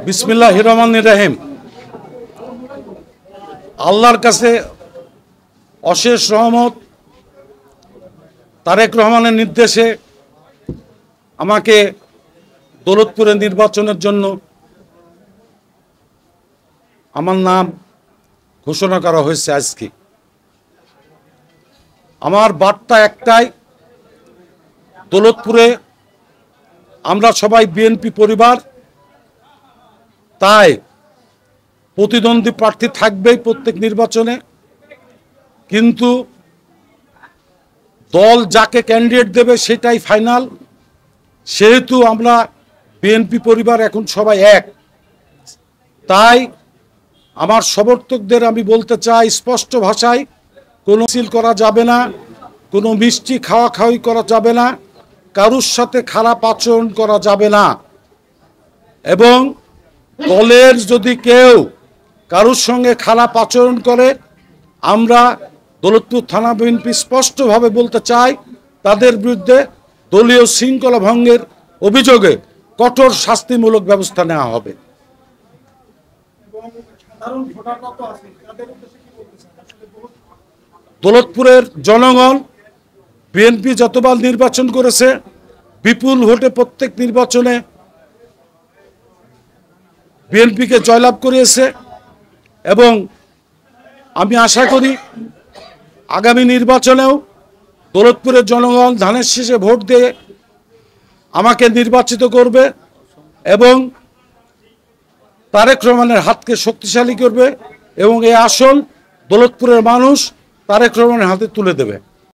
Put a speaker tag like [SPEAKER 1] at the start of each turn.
[SPEAKER 1] বিসমিল্লাহির রহমানির রহিম। আল্লাহর কাছে অশেষ রহমত, তারেক রহমানের নির্দেশে আমাকে দৌলতপুরে নির্বাচনের জন্য আমার নাম ঘোষণা করা হয়েছে। আজকে আমার বার্তা একটাই, দৌলতপুরে আমরা সবাই বিএনপি পরিবার, তাই প্রতিদ্বন্দ্বী প্রার্থী থাকবেই প্রত্যেক নির্বাচনে, কিন্তু দল যাকে ক্যান্ডিডেট দেবে সেটাই ফাইনাল। সেহেতু আমরা বিএনপি পরিবার এখন সবাই এক, তাই আমার সমর্থকদের আমি বলতে চাই স্পষ্ট ভাষায়, কোনো মিছিল করা যাবে না, কোনো মিষ্টি খাওয়াখাওয়ি করা যাবে না, কারুর সাথে খারাপ আচরণ করা যাবে না, এবং দলের যদি কেউ কারুর সঙ্গে খারাপ আচরণ করে আমরা দৌলতপুর থানা বিএনপি স্পষ্টভাবে বলতে চাই, তাদের বিরুদ্ধে দলীয় শৃঙ্খলা ভঙ্গের অভিযোগে কঠোর শাস্তিমূলক ব্যবস্থা নেওয়া হবে। দৌলতপুরের জনগণ বিএনপি যতবার নির্বাচন করেছে বিপুল ভোটে প্রত্যেক নির্বাচনে বিএনপিকে জয়লাভ করিয়েছে, এবং আমি আশা করি আগামী নির্বাচনেও দৌলতপুরের জনগণ ধানের শীষে ভোট দিয়ে আমাকে নির্বাচিত করবে এবং তারেক রহমানের হাতকে শক্তিশালী করবে, এবং এই আসন দৌলতপুরের মানুষ তারেক রহমানের হাতে তুলে দেবে।